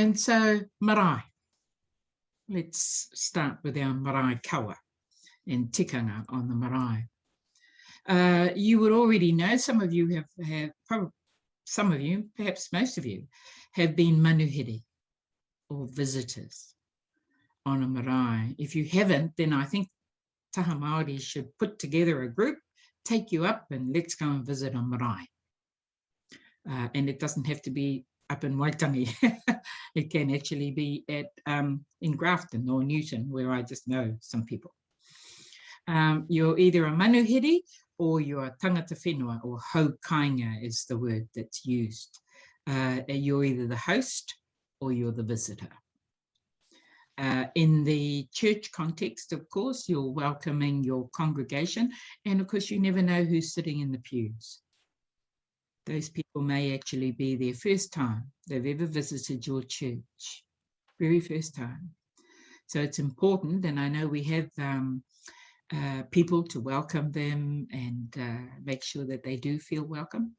And so marae. Let's start with our marae kawa and tikanga on the marae. You would already know, some of you have probably, some of you, perhaps most of you, have been manuhiri or visitors on a marae. If you haven't, then I think Taha Māori should put together a group, take you up, and let's go and visit a marae. And it doesn't have to be up in Waitangi. It can actually be at in Grafton or Newton, where I just know some people. You're either a manuhiri or you're a tangata whenua, or hau kainga is the word that's used. You're either the host or you're the visitor. In the church context, of course, you're welcoming your congregation, and of course, you never know who's sitting in the pews. Those people may actually be their first time they've ever visited your church, very first time. So it's important, and I know we have people to welcome them and make sure that they do feel welcome,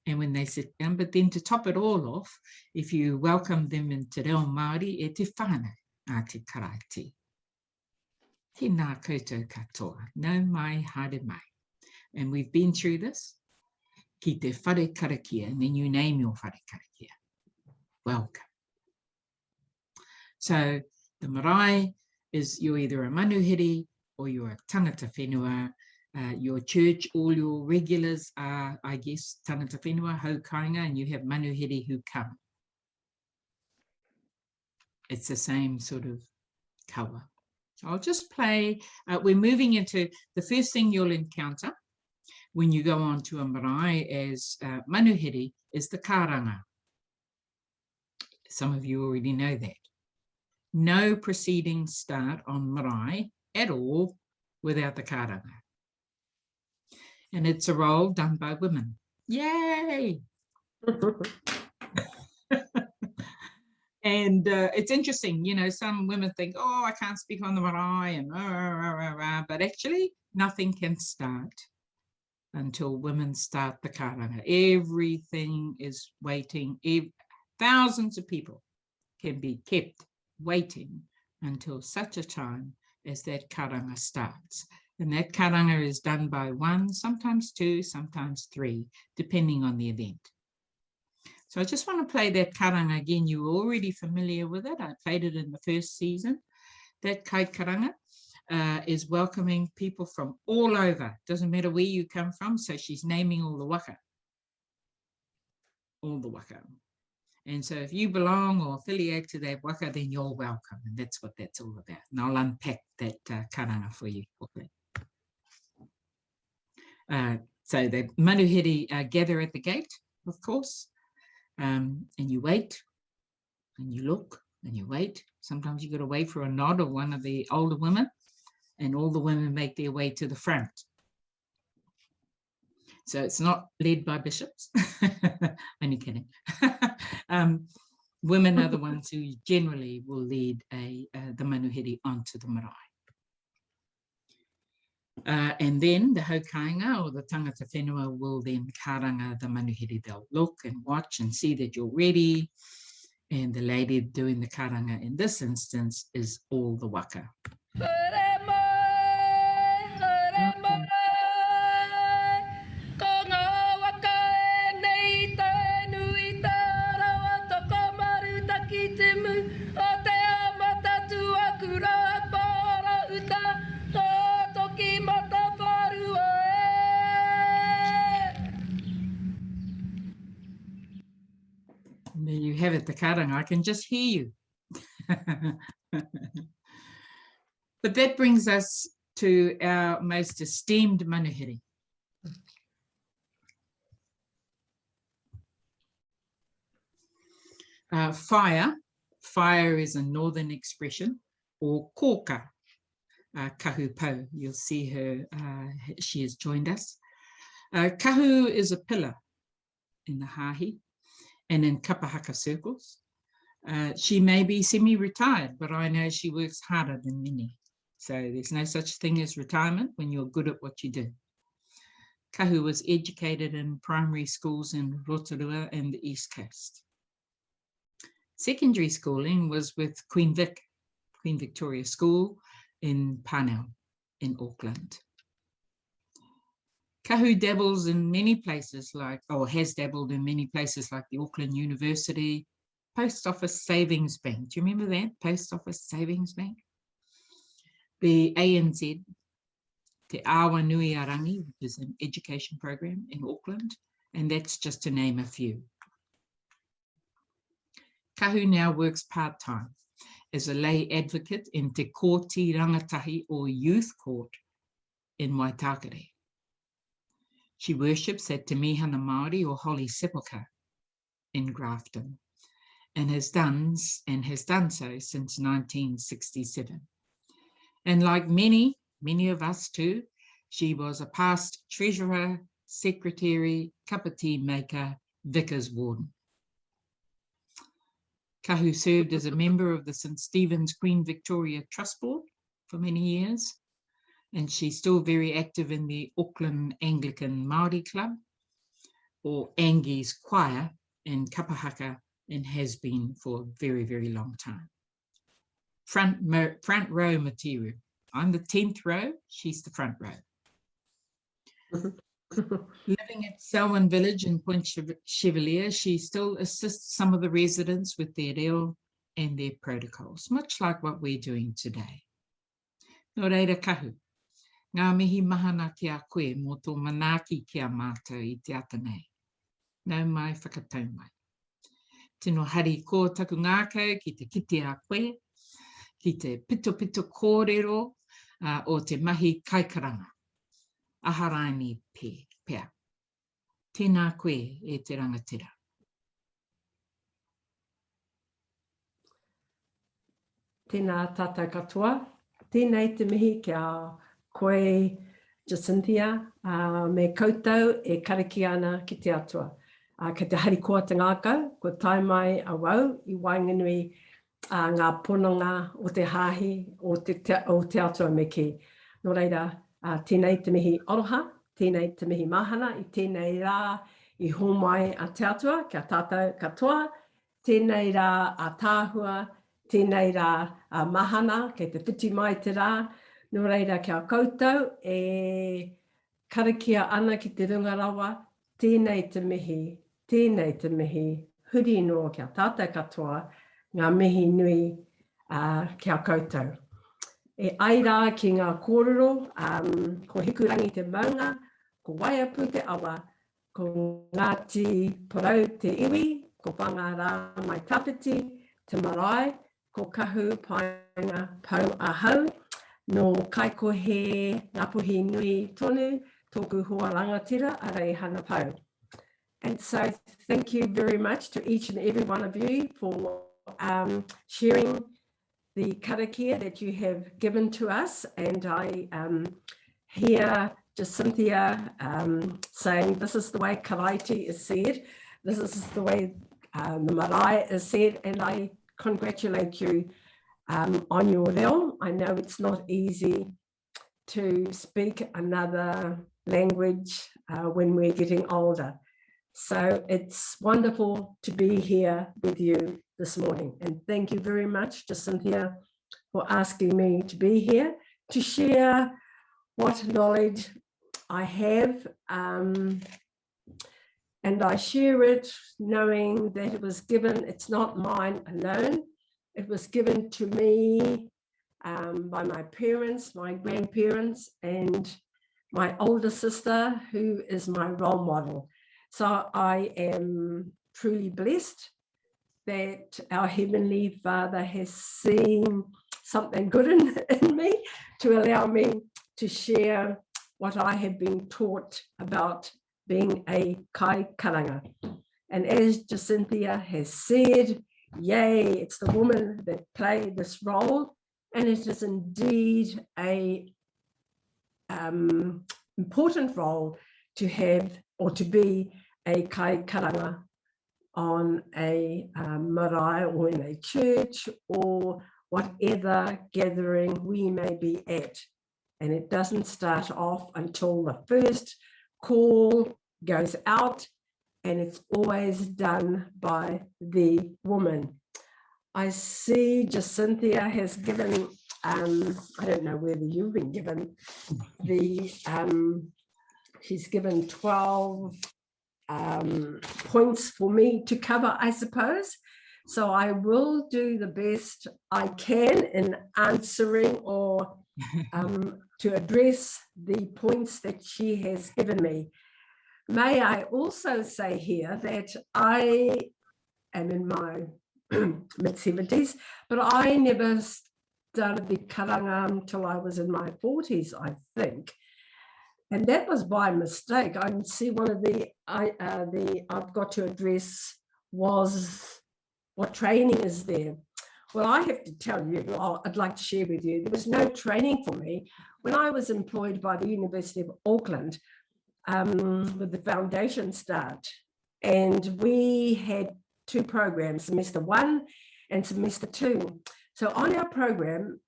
and when they sit down. But then to top it all off, if you welcome them in te reo Māori, e te whānau a te karaiti. Tēnā koutou katoa, nau mai, haere mai. And we've been through this. Ki te whare karakia, and then you name your whare karakia. Welcome. So the marae is, you're either a manuhiri or you're a tangata whenua. Your church, all your regulars are, I guess, tangata whenua, hau kainga, and you have manuhiri who come. It's the same sort of kawa. So I'll just play. We're moving into the first thing you'll encounter when you go on to a marae as manuhiri is the karanga. Some of you already know that. No proceedings start on marae at all without the karanga. And it's a role done by women. Yay! And it's interesting, you know, some women think, oh, I can't speak on the marae, and but actually nothing can start until women start the karanga. Everything is waiting. Thousands of people can be kept waiting until such a time as that karanga starts. And that karanga is done by one, sometimes two, sometimes three, depending on the event. So I just want to play that karanga again. You were already familiar with it. I played it in the first season. That kai karanga is welcoming people from all over. Doesn't matter where you come from. So she's naming all the waka. All the waka. And so if you belong or affiliate to that waka, then you're welcome. And that's what that's all about. And I'll unpack that karanga for you. So the manuhiri gather at the gate, of course. And you wait, and you look, and you wait. Sometimes you've got to wait for a nod of one of the older women, and all the women make their way to the front. So it's not led by bishops. Only kidding. Women are the ones who generally will lead the manuhiri onto the marae. And then the haukainga or the tangata whenua will then karanga the manuhiri. They'll look and watch and see that you're ready. And the lady doing the karanga in this instance is all the waka. There you have it, the karanga. I can just hear you. But that brings us to our most esteemed manuhiri. Fire is a northern expression, or koka, Kahu Pou. You'll see her, she has joined us. Kahu is a pillar in the hahi and in kapahaka circles. She may be semi-retired, but I know she works harder than many. So there's no such thing as retirement when you're good at what you do. Kahu was educated in primary schools in Rotorua and the East Coast. Secondary schooling was with Queen Victoria School in Parnell in Auckland. Kahu dabbles in many places has dabbled in many places like the Auckland University, Post Office Savings Bank. Do you remember that? Post Office Savings Bank? The ANZ, Te Awa Nui Arangi, which is an education program in Auckland, and that's just to name a few. Kahu now works part-time as a lay advocate in Te Kōti Rangatahi or Youth Court in Waitakere. She worships at Te Mihana Māori or Holy Sepulchre in Grafton and has done so since 1967. And like many of us too, she was a past treasurer, secretary, cup of tea maker, vicar's warden. Kahu served as a member of the St. Stephen's Queen Victoria Trust Board for many years, and she's still very active in the Auckland Anglican Māori Club, or Angie's Choir in Kapahaka, and has been for a very, very long time. Front row material. I'm the 10th row, she's the front row. Living at Selwyn Village in Point Chevalier, she still assists some of the residents with their reo and their protocols, much like what we're doing today. Nō reira kahu, ngā mihi mahana ki a koe mō tō manaaki ki a mātou I te ata nei. Nau mai whakatau mai. Tino hari ko taku ngākau ki te kite a koe, ki te pito kōrero o te mahi kaikaranga. Aharaini pēa. Tēnā koe e te rangatira. Tēnā tātou katoa. Tēnei te mihi kia koe Jacinthia me koutou e kariki ana ki te atua. Kei te hari koa te ngākau, ko tai mai a wau I wainganui ngā pononga o te hāhi o te atua me ki. Nō reira, tēnei te mihi oroha, tēnei te mihi mahana, I tēnei rā I homai a te atua, kia tātou katoa, tēnei rā a tāhua, tēnei rā a mahana, kei te whiti mai te rā, nō reira kia koutou e karakia ana ki te runga rawa, tēnei te mihi, huri no kia tātou katoa, ngā mihi nui kia koutou. E ai rā ki ngā kōrero, ko hikurangi te maunga, ko waiapu te awa, ko Ngāti Porau te iwi, ko Whangārā mai tapiti, te marae, ko Kahu Pou ahau, no kaikohe ngapuhi nui tonu, tōku hoa rangatira, arei hana pau. And so thank you very much to each and every one of you for sharing the karakia that you have given to us. And I hear Jacinthia saying, this is the way karaiti is said, this is the way the marae is said, and I congratulate you on your reo. I know it's not easy to speak another language when we're getting older. So it's wonderful to be here with you this morning. And thank you very much, Jacinthia, for asking me to be here to share what knowledge I have. And I share it knowing that it was given, it's not mine alone. It was given to me by my parents, my grandparents, and my older sister, who is my role model. So I am truly blessed that our Heavenly Father has seen something good in me to allow me to share what I have been taught about being a kai karanga. And as Jacinthia has said, yay, it's the woman that played this role, and it is indeed a important role to have or to be a kai karanga on a marae or in a church or whatever gathering we may be at. And it doesn't start off until the first call goes out, and it's always done by the woman. I see Jacinthia has given, I don't know whether you've been given the, she's given 12 points for me to cover, I suppose. So I will do the best I can in answering or to address the points that she has given me. May I also say here that I am in my mid-70s, but I never started the karanga until I was in my 40s, I think. And that was by mistake. I can see one of the I've got to address was what training is there. Well, I have to tell you, I'd like to share with you, there was no training for me when I was employed by the University of Auckland with the foundation start. And we had 2 programs, semester 1 and semester 2. So on our program,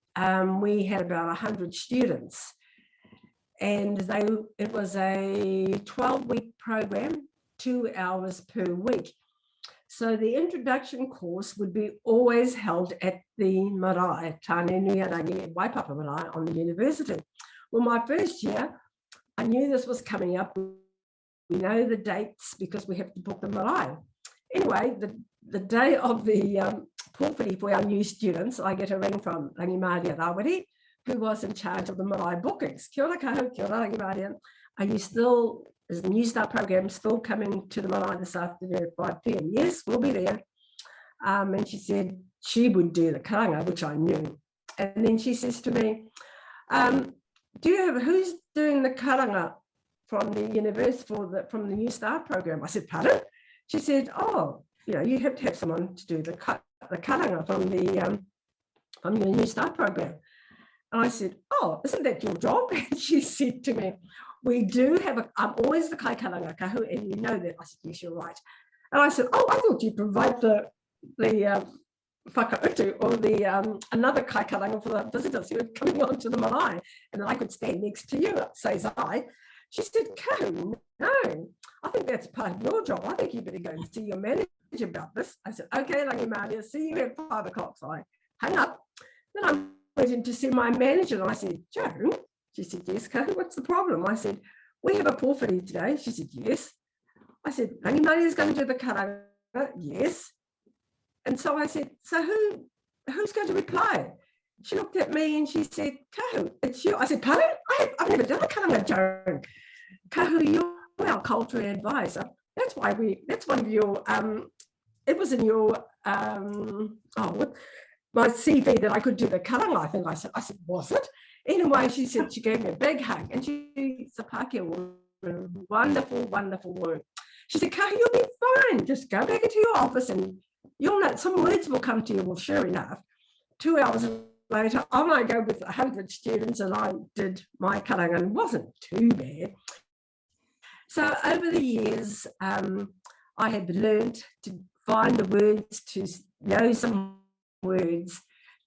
we had about 100 students. And it was a 12-week program, 2 hours per week. So the introduction course would be always held at the Marae, Tāne Nui Rangi, Waipapa Marae on the university. Well, my first year, I knew this was coming up. We know the dates because we have to book the Marae. Anyway, the day of the pōwhiri for our new students, I get a ring from Rangi Māori Rawiri, who was in charge of the Marae bookings. Kia ora Kahu, kia ora Rangi Māori. Are you still, is the New Start program still coming to the Marae this afternoon at 5 p.m? Yes, we'll be there. And she said she would do the karanga, which I knew. And then she says to me, do you have, who's doing the karanga from the university from the New Start program? I said, pardon? She said, oh, you know, you have to have someone to do the karanga from the New Start program. And I said, oh, isn't that your job? And she said to me, we do have I'm always the kai karanga kahu, and you know that. I said, yes, you're right. And I said, oh, I thought you provide the whakautu or the another kai karanga for the visitors who are coming on to the marae, and then I could stand next to you, says I. She said, Kahu, no, I think that's part of your job. I think you better go and see your manager about this. I said, okay, Rangi Māori, see you at 5 o'clock. So I hung up. Then I went in to see my manager, and I said, Joan? She said, yes, Kahu, what's the problem? I said, we have a pōwhiri today. She said, yes. I said, Rangi Māori is going to do the karanga. Yes. And so I said, so who's going to reply? She looked at me and she said, Kahu, it's you. I said, pardon? I've never done a karanga, Joan. Kahu, you're our cultural advisor. That's one of your, it was in your, my CV that I could do the karanga, I think I said, was it? Anyway, she said, she gave me a big hug, and she's a Pākehā woman, wonderful, wonderful woman. She said, Kahu, you'll be fine. Just go back into your office and you'll know, some words will come to you. Well, sure enough, 2 hours later, on I go with 100 students, and I did my karanga, and it wasn't too bad. So over the years, I have learned to find the words, to know some words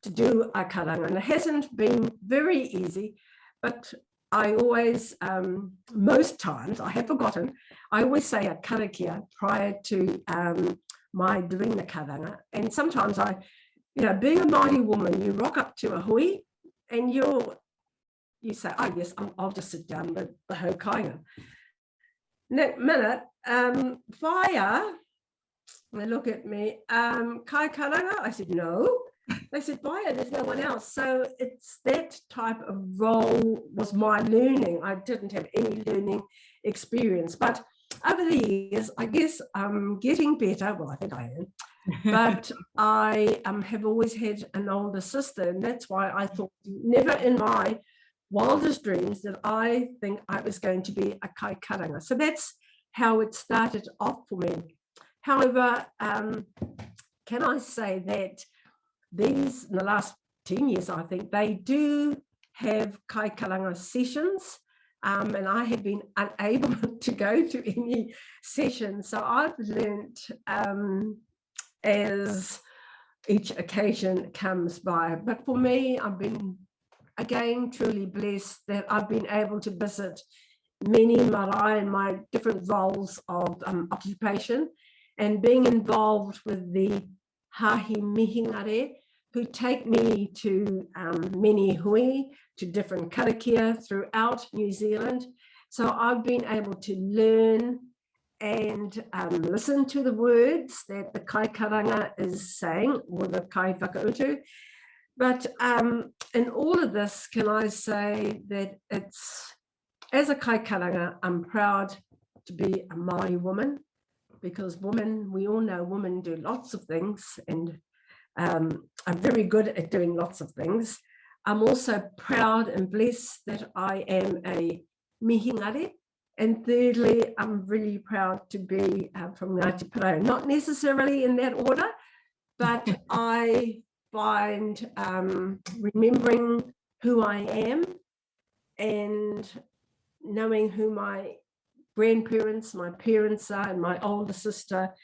to do a karanga, and it hasn't been very easy, but I always, most times, I have forgotten, I always say a karakia prior to my doing the karanga, and sometimes being a Māori woman, you rock up to a hui, and you say, oh yes, I'll just sit down with the hokainga. Next minute, whaia, they look at me, kai karanga? I said, no. They said, whaia, there's no one else. So it's that type of role was my learning. I didn't have any learning experience, but over the years, I guess I'm getting better. Well, I think I am. But I have always had an older sister, and that's why I thought never in my wildest dreams that I think I was going to be a kai karanga. So that's how it started off for me. However, can I say that these, in the last 10 years, I think, they do have kai karanga sessions, and I have been unable to go to any sessions. So I've learned as each occasion comes by. But for me, I've been, again, truly blessed that I've been able to visit many marae in my different roles of occupation, and being involved with the hahi mihingare, who take me to many hui, to different karakia throughout New Zealand. So I've been able to learn and listen to the words that the kai karanga is saying, or the kai whakautu. But in all of this, can I say that it's, as a kai karanga, I'm proud to be a Māori woman, because women, we all know women do lots of things, and I'm very good at doing lots of things. I'm also proud and blessed that I am a mihingare. And thirdly, I'm really proud to be from Ngāti Porou, not necessarily in that order, but I find remembering who I am and knowing who my grandparents, my parents are, and my older sister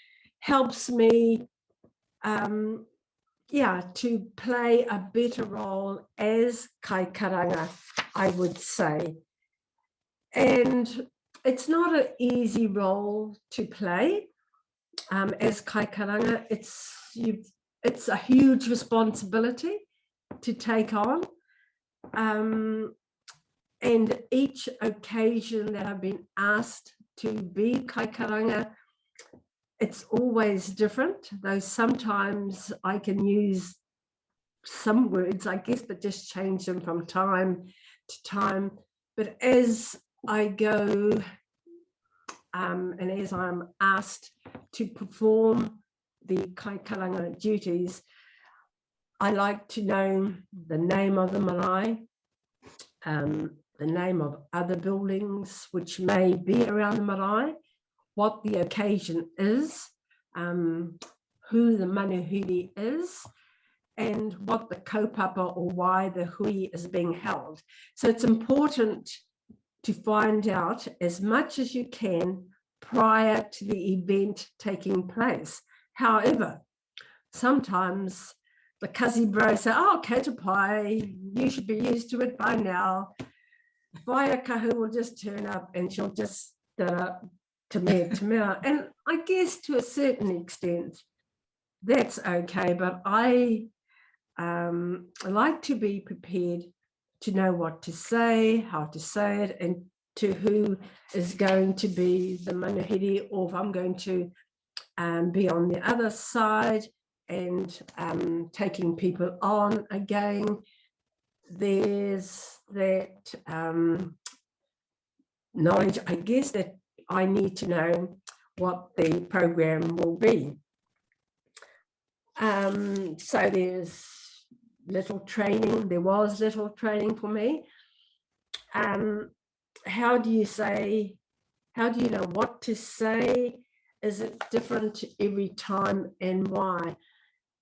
helps me to play a better role as kai karanga, I would say. And it's not an easy role to play as kai karanga. It's a huge responsibility to take on. And each occasion that I've been asked to be kai karanga, it's always different, though sometimes I can use some words, I guess, but just change them from time to time. But as I go and as I'm asked to perform the kai karanga duties, I like to know the name of the marae, the name of other buildings which may be around the marae, what the occasion is, who the manuhiri is, and what the kaupapa, or why the hui is being held. So it's important to find out as much as you can prior to the event taking place. However, sometimes the kasi bro say, oh, kata pai, you should be used to it by now. Vaya Kahu will just turn up and she'll just to me. And I guess to a certain extent, that's okay, but I like to be prepared to know what to say, how to say it, and to who is going to be the manuhiri, or if I'm going to be on the other side and taking people on again. There's that knowledge, I guess, that I need to know what the program will be. So there's little training, there was little training for me. How do you know what to say? Is it different every time, and why?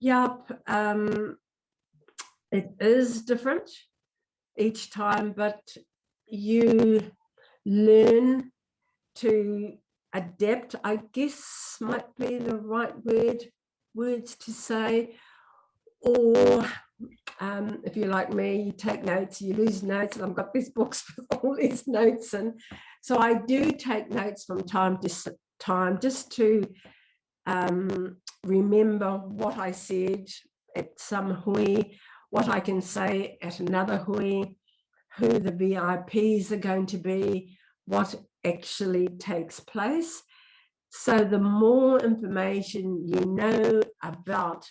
Yup, it is different each time, but you learn to adapt, I guess might be the right words to say. Or if you're like me, you take notes, you lose notes, and I've got these books with all these notes, and so I do take notes from time to time just to remember what I said at some hui, what I can say at another hui, who the VIPs are going to be, what actually takes place. So the more information you know about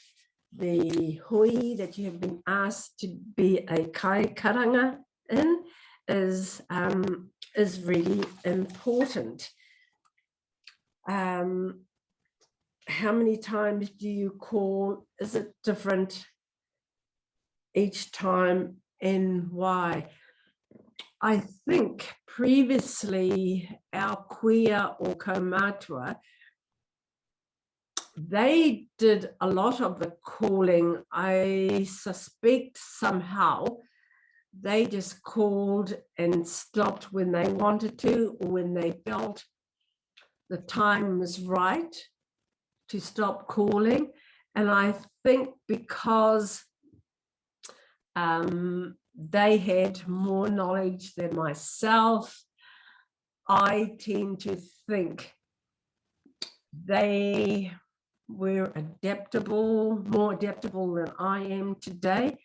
the hui that you have been asked to be a kai karanga in is really important. How many times do you call? Is it different each time, and why? I think previously our kuia or kaumatua, they did a lot of the calling. I suspect somehow they just called and stopped when they wanted to, or when they felt the time was right to stop calling. And I think because they had more knowledge than myself, I tend to think they were adaptable, more adaptable than I am today.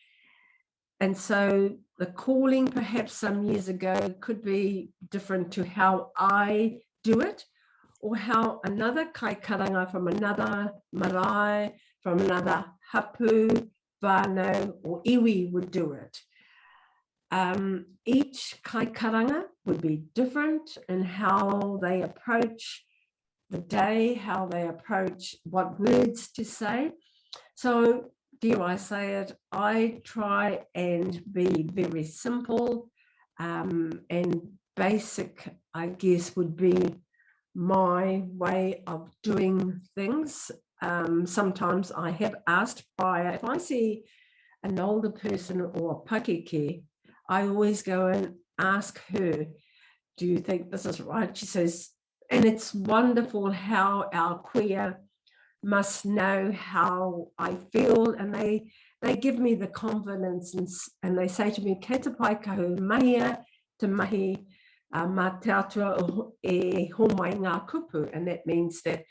And so the calling perhaps some years ago could be different to how I do it, or how another kai karanga from another marae, from another hapu, whānau, or iwi would do it. Each kai karanga would be different in how they approach the day, how they approach what words to say. So, dare I say it, I try and be very simple, and basic, I guess, would be my way of doing things. Sometimes I have asked prior, if I see an older person or a pakeke, I always go and ask her, do you think this is right? She says, and it's wonderful how our queer must know how I feel, and they give me the confidence, and they say to me, kei te pai kahu mahia te mahi mā te atua e homai ngā kupu, and that means that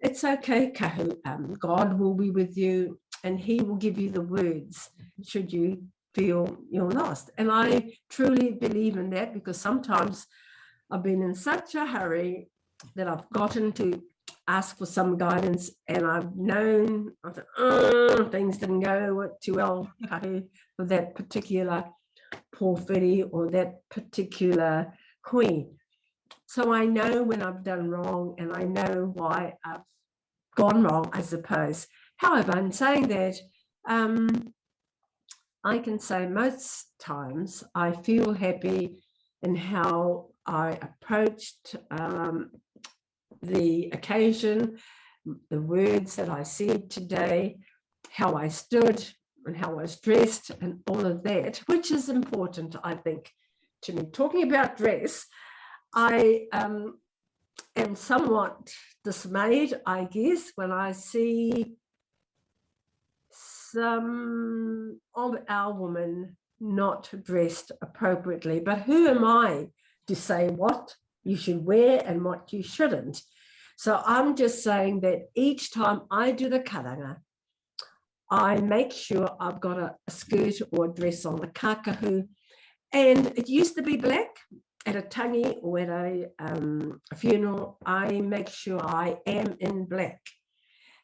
it's okay, kahu, God will be with you, and he will give you the words should you feel you're lost. And I truly believe in that, because sometimes I've been in such a hurry that I've gotten to ask for some guidance, and I've known, I thought, things didn't go too well, kahu, for that particular pōwhiri or that particular hui. So I know when I've done wrong, and I know why I've gone wrong, I suppose. However, in saying that, I can say most times I feel happy in how I approached the occasion, the words that I said today, how I stood and how I was dressed, and all of that, which is important, I think, to me. Talking about dress, I am somewhat dismayed, I guess, when I see some of our women not dressed appropriately. But who am I to say what you should wear and what you shouldn't? So I'm just saying that each time I do the karanga, I make sure I've got a skirt or a dress on, the kākahu. And it used to be black. At a tangi or at a funeral, I make sure I am in black.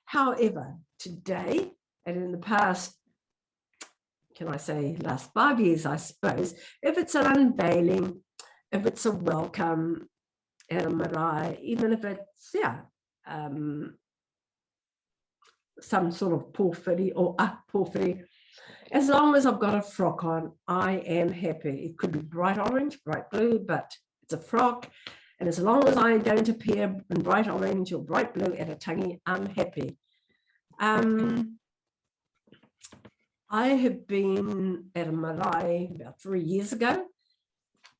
However, today, and in the past, can I say last 5 years, I suppose, if it's an unveiling, if it's a welcome at a marae, even if it's, some sort of pōwhiri or a pōwhiri, as long as I've got a frock on, I am happy. It could be bright orange, bright blue, but it's a frock. And as long as I don't appear in bright orange or bright blue at a tangi, I'm happy. I have been at a marae about 3 years ago,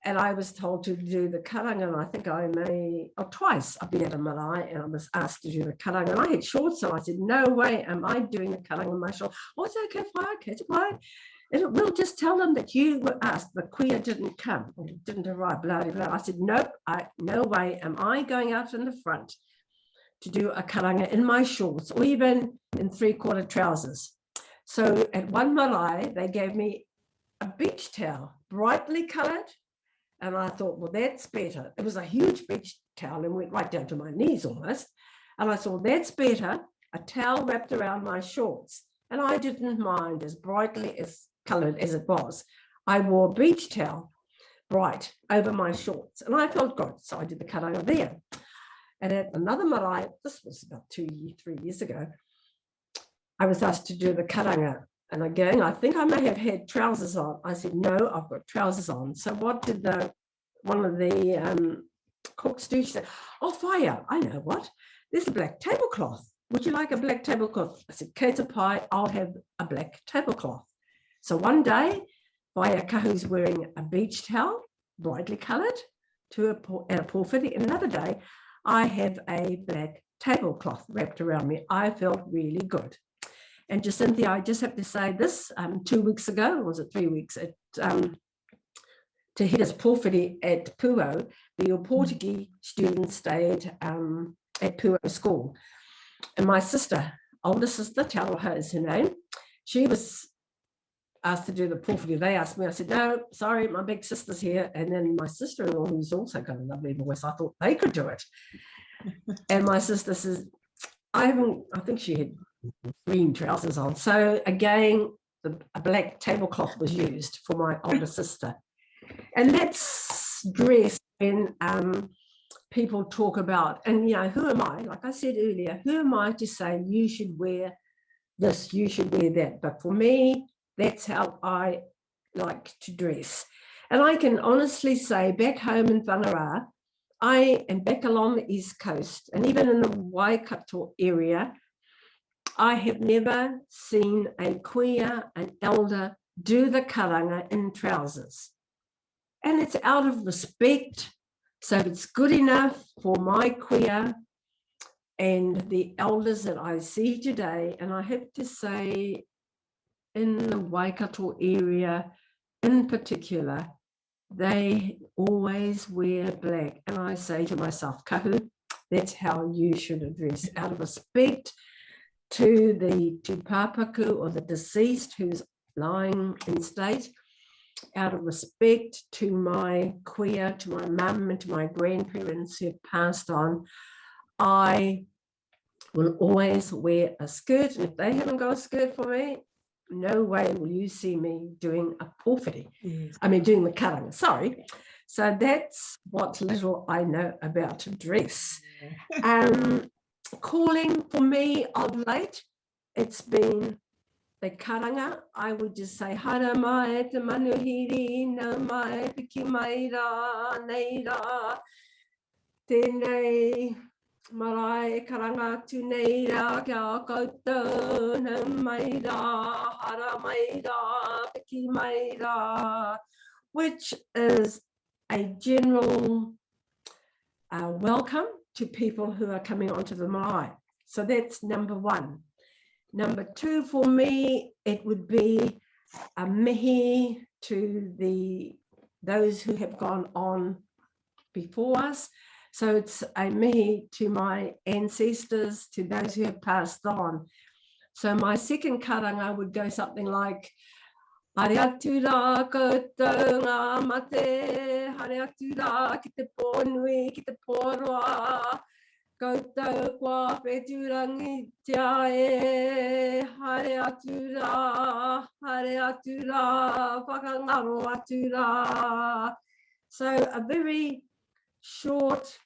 and I was told to do the karanga, and I think twice I've been at a marae and I was asked to do the karanga, and I had shorts on. I said, no way am I doing the karanga in my shorts. Oh, it's okay, fine. And we'll just tell them that you were asked, the queer didn't come, or didn't arrive, blah, blah, blah. I said, nope, no way am I going out in the front to do a karanga in my shorts, or even in 3/4 trousers. So at one marae, they gave me a beach towel, brightly coloured. And I thought, well, that's better. It was a huge beach towel and went right down to my knees almost. And I thought, that's better, a towel wrapped around my shorts. And I didn't mind as brightly as coloured as it was. I wore a beach towel, bright, over my shorts. And I felt good. So I did the karanga there. And at another marae, this was about 3 years ago, I was asked to do the karanga. And again, I think I may have had trousers on. I said, no, I've got trousers on. So what did one of the cooks do? She said, oh, fire, I know what. There's a black tablecloth. Would you like a black tablecloth? I said, kei te pai, I'll have a black tablecloth. So one day, Waya Kahu's wearing a beach towel, brightly coloured, at a pōwhiri. And another day, I have a black tablecloth wrapped around me. I felt really good. And Jacinthia, I just have to say this, 2 weeks ago, or was it 3 weeks, Te Hiras pōwhiri at Puo, the Portuguese students stayed at Puo school. And my sister, older sister, Taha is her name, she was asked to do the pōwhiri. They asked me, I said, no, sorry, my big sister's here. And then my sister-in-law, who's also got a lovely voice, I thought they could do it. And my sister says, I think she had green trousers on. So again, a black tablecloth was used for my older sister. And that's dress when people talk about, and you know, who am I? Like I said earlier, who am I to say you should wear this, you should wear that? But for me, that's how I like to dress. And I can honestly say back home in Whangarā, I am back along the East Coast, and even in the Waikato area, I have never seen a kuia, an elder, do the karanga in trousers. And it's out of respect. So it's good enough for my kuia and the elders that I see today. And I have to say, in the Waikato area in particular, they always wear black. And I say to myself, Kahu, that's how you should address, out of respect to the tūpapaku or the deceased who's lying in state, out of respect to my kuia, to my mum and to my grandparents who have passed on, I will always wear a skirt. And if they haven't got a skirt for me, no way will you see me doing a pōwhiri. Yes. I mean, doing the karanga, sorry. So that's what little I know about dress. Calling for me of late, it's been the karanga. I would just say, hara mai te manuhiri, no mai piki mai rā, nei rā, tēnei marae karanga tu nei rā, kia koutou, no mai rā, hara mai rā, piki mai rā, which is a general welcome to people who are coming onto the marae. So that's number one. Number two, for me, it would be a mihi to those who have gone on before us. So it's a mihi to my ancestors, to those who have passed on. So my second karanga would go something like, hare atu rā koutou ngā mate, hare atu rā ki te pōnui, ki te pōroa, koutou kua whetūrangi tia e, hare atu rā, whakangaro atu rā. So a very short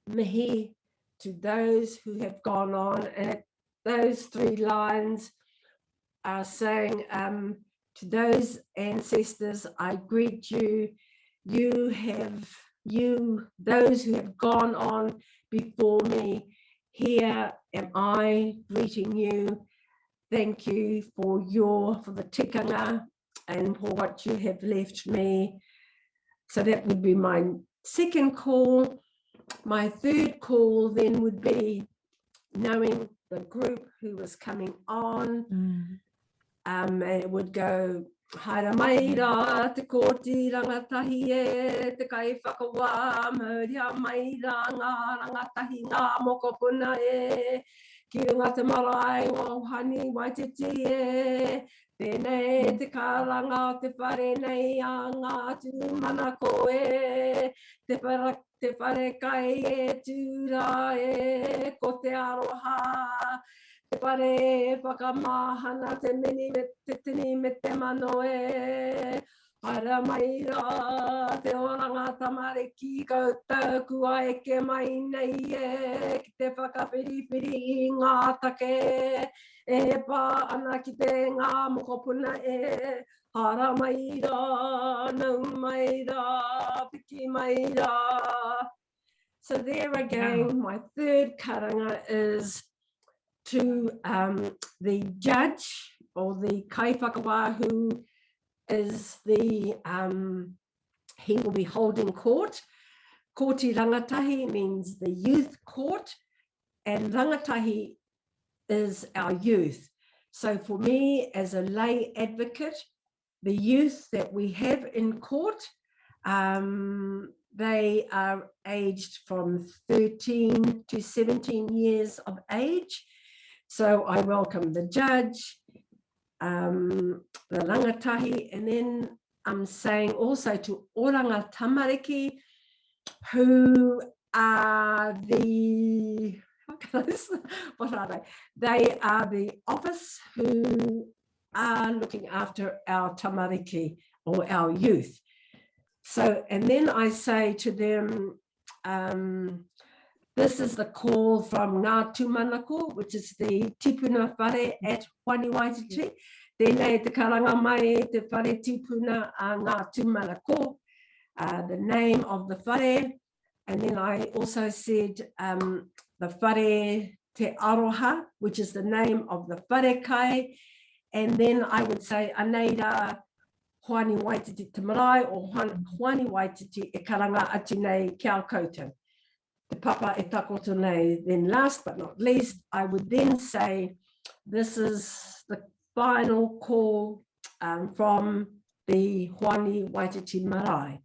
mihi to those who have gone on, and those three lines are saying to those ancestors, I greet you, those who have gone on before me, here am I greeting you. Thank you for the tikanga and for what you have left me. So that would be my second call. My third call then would be knowing the group who was coming on. And it would go, haere mai rā, te kōti rangatahi e, te kai whakawā, mauria mai rā, ngā rangatahi, ngā mokopuna e, ki runga te marae, wauhani, waititi e, tēnei te karanga, te whare nei a ngā tūmanako e, te whare kai e tūra e, ko te aroha, te whare whakamahana, te mini me te tini me te mano e, hara mai rā, te oranga tamare ki koutou kua eke mai nei e, ki te whakawhiriwhiri i ngā take, e pā ana ki te ngā mokopuna e, hara mai rā, nau mai rā, piki mai rā. So there again, my third karanga is to the judge or the kaiwhakawā who is he will be holding court. Kōti rangatahi means the youth court, and rangatahi is our youth. So for me as a lay advocate, the youth that we have in court, they are aged from 13 to 17 years of age. So I welcome the judge, the rangatahi, and then I'm saying also to oranga tamariki, who are the, what are they? They are the office who are looking after our tamariki or our youth. So, and then I say to them, this is the call from Ngā Tūmanako, which is the tipuna whare at Whani Waititi. Tēnei te karanga mai te whare tipuna a Ngā Tūmanako, the name of the whare. And then I also said the whare te aroha, which is the name of the whare kai. And then I would say aneira Whani Waititi te marae, or Whani Waititi e karanga atu nei kia koutou. Te papa e takoto nei. Then last but not least, I would then say this is the final call from the Whani Waititi marae.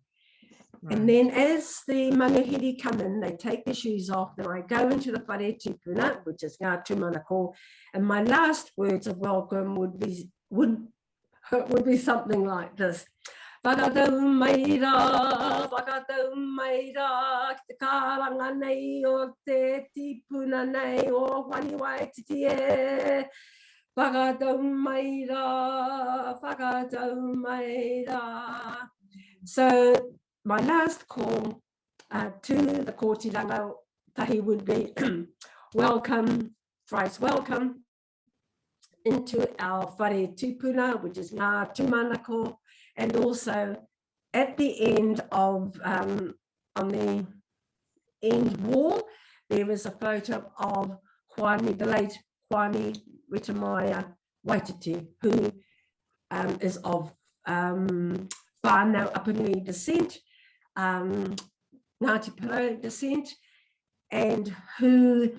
Right. And then as the mangahiri come in, they take their shoes off, then I go into the whare tipuna, which is Ngā Tūmanako, and my last words of welcome would be something like this. Whakatau maira, te karanga nei o te tipuna nei o Whani Waititi e. Whakatau maira. So my last call to the kōtiranga tahi would be welcome, thrice welcome into our whare tupuna, which is Ngā Tūmanako, and also at the end of, on the end wall, there is a photo of Whani, the late Whani Ritamaya Waititi, who is of whānau Apanui descent, Ngāti Porou descent, and who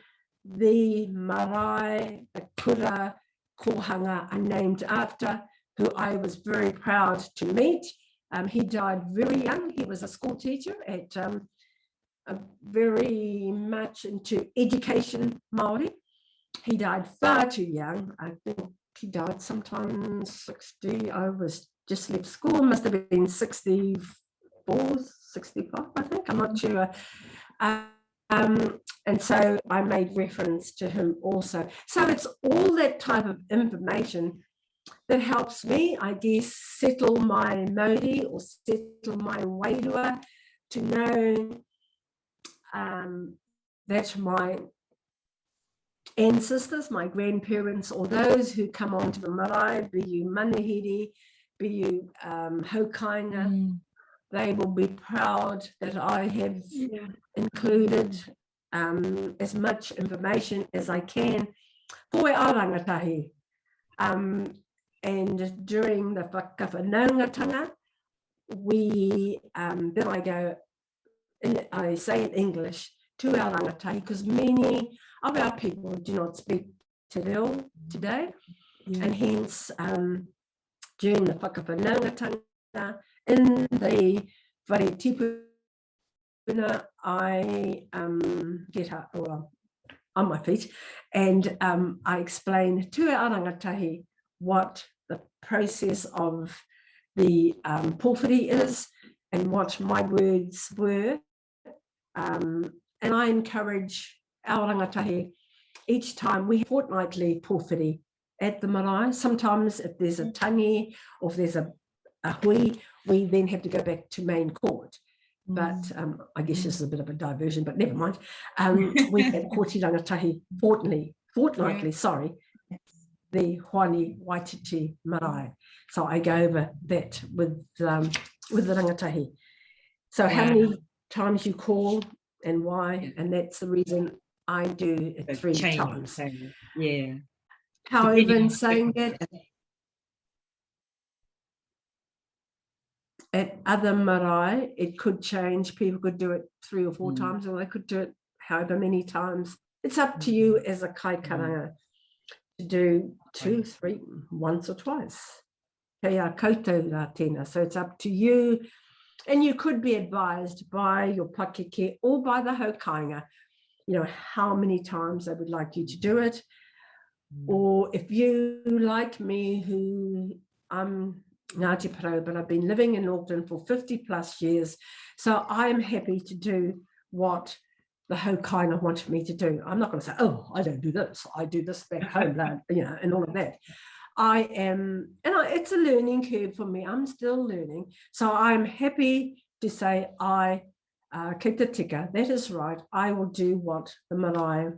the marae, the kura, kohanga are named after, who I was very proud to meet. He died very young. He was a school teacher at very much into education Māori. He died far too young. I think he died sometime 60. I was just left school, must have been 64, 65, I think, I'm not sure. And so I made reference to him also. So it's all that type of information that helps me, I guess, settle my mauri or settle my wairua, to know that my ancestors, my grandparents, or those who come onto the marae, be you manahiri, be you haukainga, they will be proud that I have included as much information as I can for our rangatahi. And during the whakawhanaungatanga, we, then I go, I say in English to our rangatahi, because many of our people do not speak te reo today, and hence during the whakawhanaungatanga, in the whare tipuna, I get up, well, on my feet, and I explain to our rangatahi what the process of the pōwhiri is and what my words were. And I encourage our rangatahi, each time we have fortnightly pōwhiri at the marae. Sometimes if there's a tangi or if there's a hui, we then have to go back to main court. But I guess this is a bit of a diversion, but never mind. We have kōti rangatahi fortnightly, sorry, the Whani Waititi marae. So I go over that with the rangatahi. So how many times you call and why, and that's the reason I do it 3 times. Yeah. However, in saying that, at other marae, it could change. People could do it 3 or 4 times, or they could do it however many times. It's up to you as a kai karanga to do 2, 3, once or twice. Kei a koutou rā tēnā. So it's up to you And you could be advised by your pakeke or by the haukainga, you know, how many times they would like you to do it. Or if you, like me, who I'm Ngāti Parau, but I've been living in Auckland for 50 plus years, so I'm happy to do what the haukainga wanted me to do. I'm not going to say, oh, I don't do this, I do this back home, you know, and all of that. I am, and it's a learning curve for me. I'm still learning. So I'm happy to say kei te tika, that is right. I will do what the marae,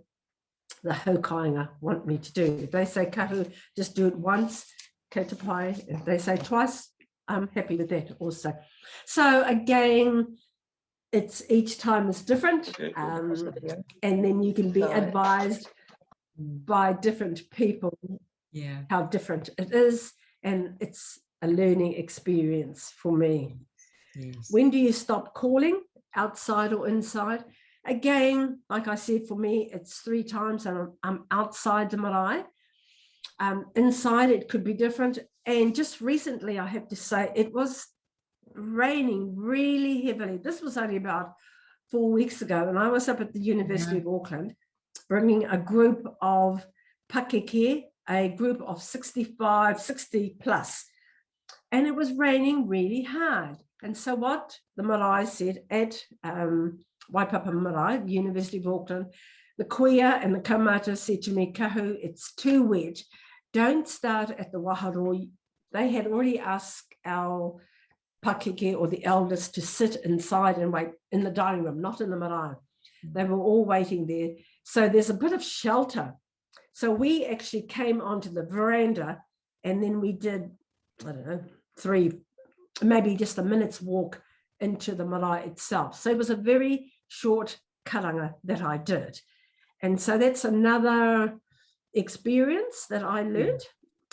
the haukainga want me to do. If they say kahu, just do it once, kei te pai. If they say twice, I'm happy with that also. So again, it's each time is different. And then you can be advised by different people how different it is. And it's a learning experience for me. Yes. When do you stop calling, outside or inside? Again, like I said, for me, it's 3 times and I'm outside the marae. Inside, it could be different. And just recently, I have to say, it was raining really heavily. This was only about 4 weeks ago. And I was up at the University of Auckland, bringing a group of pakeke, a group of 65, 60 plus. And it was raining really hard. And so what the marae said at Waipapa Marae, University of Auckland, the kuia and the kaumata said to me, Kahu, it's too wet. Don't start at the waharo. They had already asked our pakeke or the elders to sit inside and wait in the dining room, not in the marae. They were all waiting there. So there's a bit of shelter. So we actually came onto the veranda and then we did, I don't know, 3, maybe just a minute's walk into the marae itself. So it was a very short karanga that I did. And so that's another experience that I learned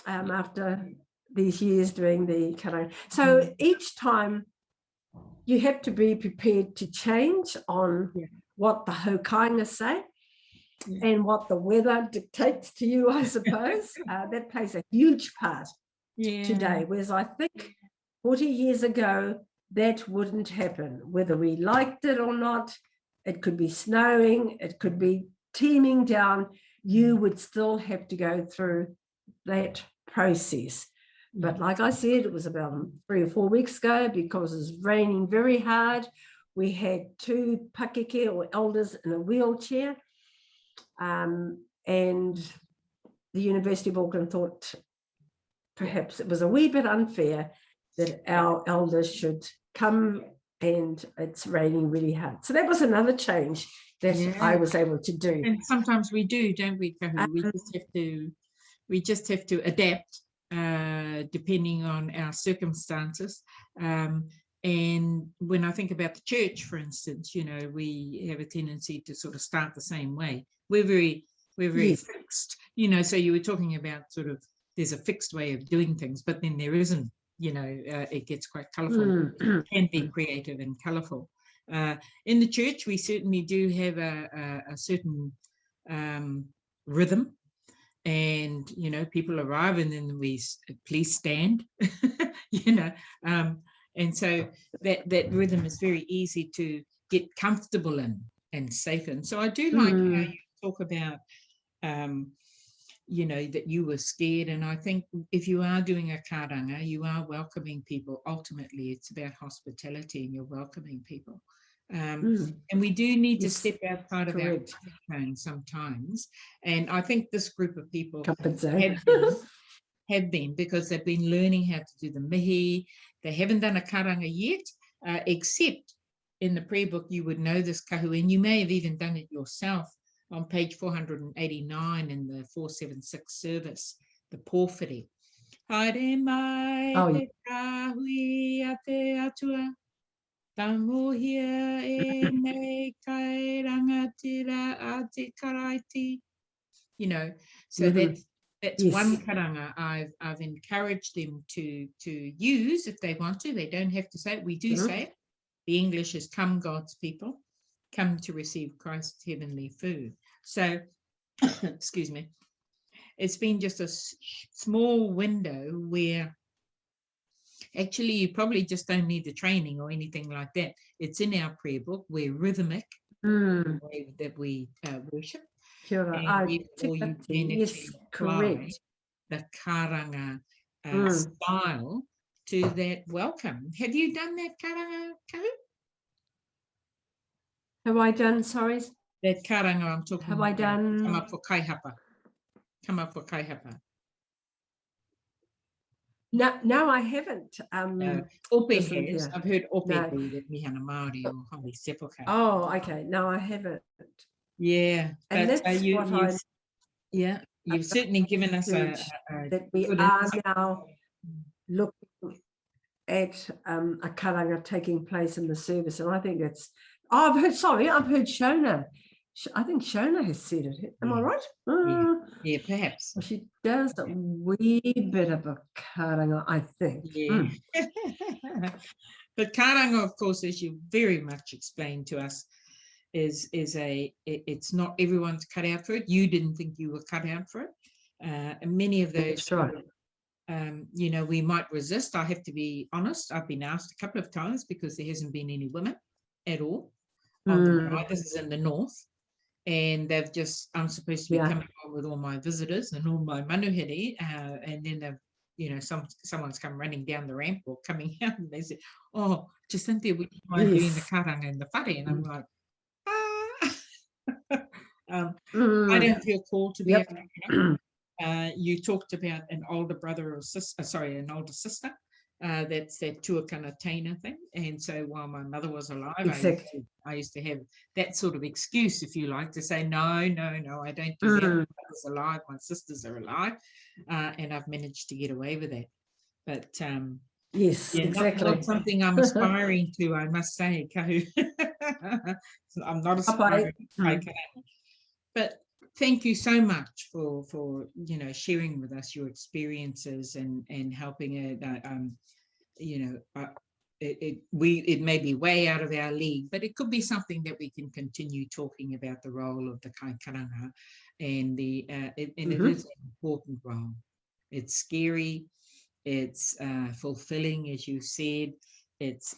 after these years doing the karanga. So each time you have to be prepared to change on what the haukainga say and what the weather dictates to you, I suppose. That plays a huge part today, whereas I think 40 years ago, that wouldn't happen. Whether we liked it or not, it could be snowing, it could be teeming down, you would still have to go through that process. But like I said, it was about 3 or 4 weeks ago because it was raining very hard. We had 2 pakeke or elders in a wheelchair. And the University of Auckland thought perhaps it was a wee bit unfair that our elders should come and it's raining really hard. So that was another change that I was able to do. And sometimes we do, don't we, Kahu? We just have to adapt depending on our circumstances. And when I think about the church, for instance, you know, we have a tendency to sort of start the same way. We're very fixed, you know. So you were talking about sort of there's a fixed way of doing things, but then there isn't. You know, it gets quite colourful. It can be creative and colourful. In the church, we certainly do have a certain rhythm, and you know, people arrive and then we please stand. You know, and so that rhythm is very easy to get comfortable in and safe in. So I do like how you talk about you know, that you were scared. And I think if you are doing a karanga, you are welcoming people. Ultimately, it's about hospitality and you're welcoming people. And we do need to step outside of our comfort zone sometimes. And I think this group of people have been because they've been learning how to do the mihi. They haven't done a karanga yet, except in the prayer book, you would know this, Kahu, and you may have even done it yourself. On page 489 in the 476 service, the porphyry. Haere mai te kahui a te atua, tamohia e nei kai rangatira a te karaiti. You know, so that's one karanga I've encouraged them to use if they want to. They don't have to say it. We do say it. The English is come, God's people. Come to receive Christ's heavenly food. So, excuse me, it's been just a small window where Actually, you probably just don't need the training or anything like that. It's in our prayer book. We're rhythmic, the way that we worship. Kia ora. And you can Yes, actually apply correct. the karanga style to that welcome. Have you done that karanga, Kahu? Have I done, sorry? That karanga I'm talking Have about. I done? Come up for kaihapa. Come up for kaihapa. No, I haven't. Ope has. Cynthia. I've heard Ope No. do that, Mihana Māori or Hawi Sepoka. Oh, okay. No, I haven't. Yeah. And But, that's what you've certainly given us a that we good are insight. now looking at a karanga taking place in the service. And I think it's, I've heard Shona. I think Shona has said it. Am I right? Yeah, perhaps. Well, she does a wee bit of a karanga, I think. Yeah. But karanga, of course, as you very much explained to us, it's not everyone's cut out for it. You didn't think you were cut out for it. And many of those, That's right. you know, we might resist. I have to be honest. I've been asked a couple of times because there hasn't been any women at all. This is in the north. And they've just, I'm supposed to be coming on with all my visitors and all my manuhiri, and then they've, you know, someone's come running down the ramp or coming out and they said, oh, Jacinthia, would you mind doing the karanga and the whare? And I'm like, I don't feel called to be a karanga. You talked about an older brother or sister, an older sister. That's that tuakana taina thing. And so while my mother was alive, I used to have that sort of excuse, if you like, to say, no, I don't do that. My mother's alive, my sisters are alive. And I've managed to get away with that. But yes, exactly. Not something I'm aspiring to, I must say, Kahu. I'm not aspiring to. But thank you so much for you know, sharing with us your experiences and helping it. You know, it may be way out of our league, but it could be something that we can continue talking about, the role of the karanga, and it is an important role. It's scary, it's fulfilling, as you said. It's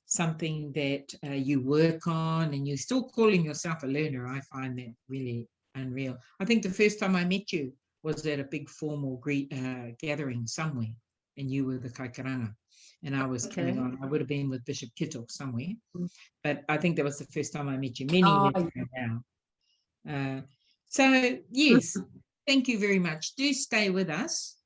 something that you work on, and you're still calling yourself a learner. I find that really unreal. I think the first time I met you was at a big formal gathering somewhere, and you were the kaikaranga, and I was carrying on. I would have been with Bishop Kittle somewhere, but I think that was the first time I met you many years ago now. So yes, thank you very much. Do stay with us.